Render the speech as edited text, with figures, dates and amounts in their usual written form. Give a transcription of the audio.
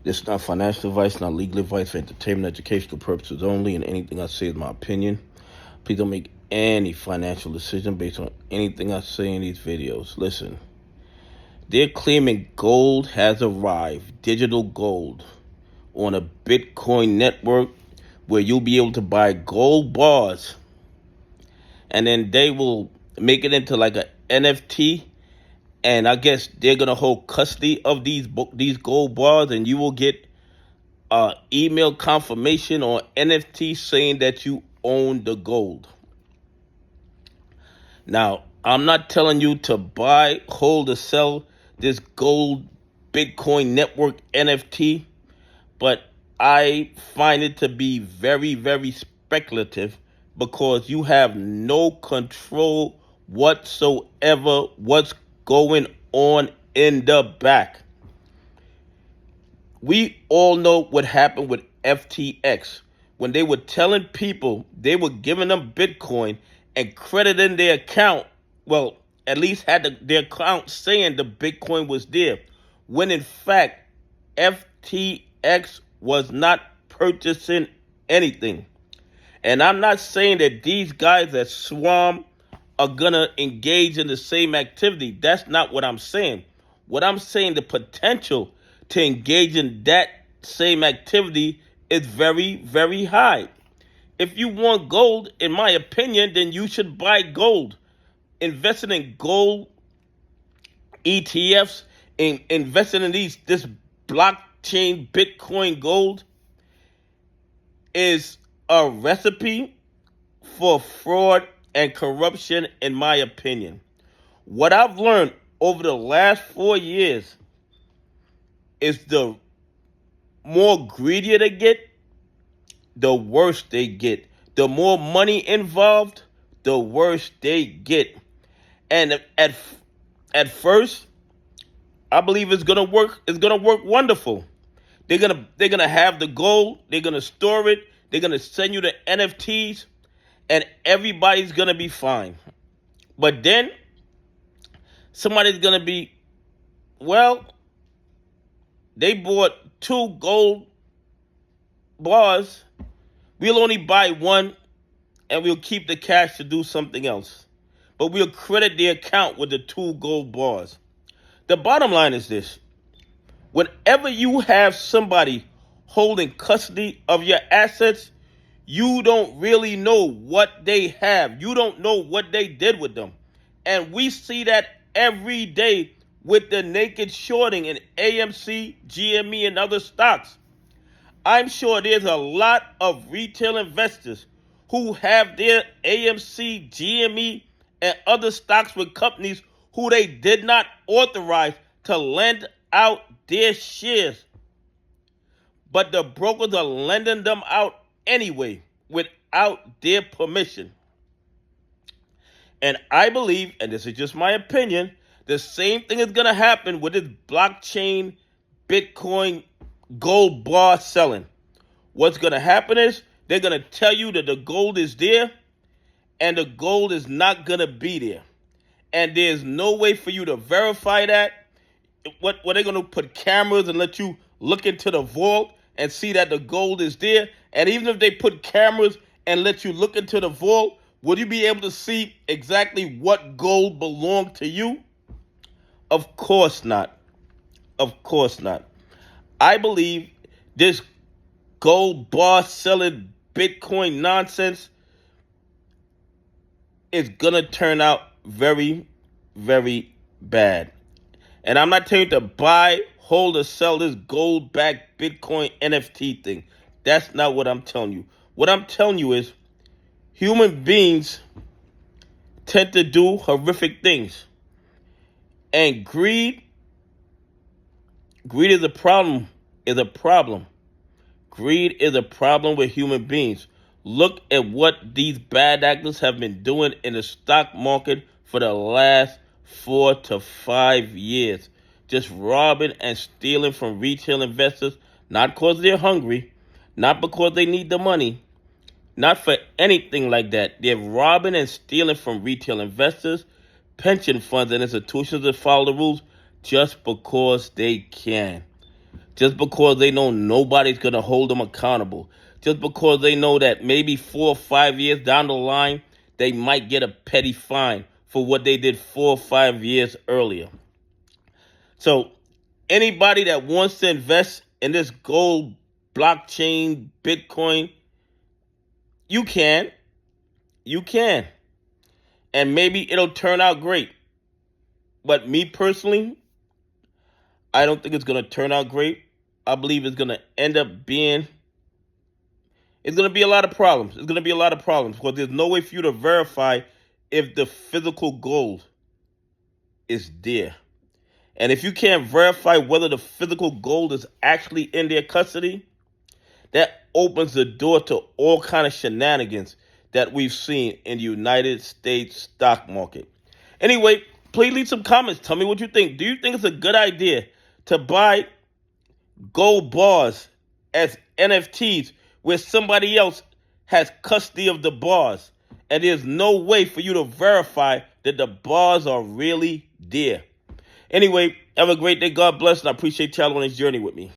This is not financial advice, not legal advice, for entertainment, educational purposes only, and anything I say is my opinion. Please don't make any financial decision based on anything I say in these videos. Listen, they're claiming gold has arrived, digital gold, on a Bitcoin network where you'll be able to buy gold bars, and then they will make it into like an NFT, and I guess they're gonna hold custody of these gold bars, and you will get email confirmation or NFT saying that you own the gold. Now, I'm not telling you to buy, hold, or sell this gold Bitcoin network NFT, but I find it to be very, very speculative because you have no control whatsoever what's going on in the back. We all know what happened with FTX when they were telling people they were giving them Bitcoin and crediting their account. Well, at least had their account saying the Bitcoin was there, when in fact FTX was not purchasing anything. And I'm not saying that these guys at Swarm are gonna engage in the same activity. That's not what I'm saying. What I'm saying, the potential to engage in that same activity is very, very high. If you want gold, in my opinion, then you should buy gold. Investing in gold ETFs, investing in this blockchain Bitcoin gold is a recipe for fraud and corruption, in my opinion. What I've learned over the last 4 years is the more greedier they get, the worse they get. The more money involved, the worse they get. And at first, I believe it's gonna work. It's gonna work wonderful. They're gonna have the gold. They're gonna store it. They're gonna send you the NFTs, and everybody's gonna be fine. But then somebody's gonna be, well, they bought 2 gold bars. We'll only buy 1, and we'll keep the cash to do something else. But we'll credit the account with the 2 gold bars. The bottom line is this. Whenever you have somebody holding custody of your assets, you don't really know what they have. You don't know what they did with them. And we see that every day with the naked shorting in AMC, GME, and other stocks. I'm sure there's a lot of retail investors who have their AMC, GME, and other stocks with companies who they did not authorize to lend out their shares. But the brokers are lending them out anyway without their permission. And I believe, and this is just my opinion, the same thing is going to happen with this blockchain Bitcoin gold bar selling. What's going to happen is they're going to tell you that the gold is there, and the gold is not going to be there. And there's no way for you to verify that. What they're going to put cameras and let you look into the vault and see that the gold is there. And even if they put cameras and let you look into the vault, would you be able to see exactly what gold belonged to you? Of course not. Of course not. I believe this gold bar selling Bitcoin nonsense is going to turn out very, very bad. And I'm not telling you to buy, hold, or sell this gold-backed Bitcoin NFT thing. That's not what I'm telling you. What I'm telling you is human beings tend to do horrific things. And greed is a problem, Greed is a problem with human beings. Look at what these bad actors have been doing in the stock market for the last 4 to 5 years. Just robbing and stealing from retail investors, not because they're hungry, not because they need the money, not for anything like that. They're robbing and stealing from retail investors, pension funds, and institutions that follow the rules just because they can. just because they know nobody's going to hold them accountable, just because they know that maybe 4 or 5 years down the line, they might get a petty fine for what they did 4 or 5 years earlier. So anybody that wants to invest in this gold, blockchain, Bitcoin, you can. You can. And maybe it'll turn out great. But me personally, I don't think it's going to turn out great. I believe it's going to end up being, it's going to be a lot of problems. It's going to be a lot of problems because there's no way for you to verify if the physical gold is there. And if you can't verify whether the physical gold is actually in their custody, that opens the door to all kind of shenanigans that we've seen in the United States stock market. Anyway, please leave some comments. Tell me what you think. Do you think it's a good idea to buy gold bars as NFTs where somebody else has custody of the bars and there's no way for you to verify that the bars are really there? Anyway, have a great day. God bless, and I appreciate y'all on this journey with me.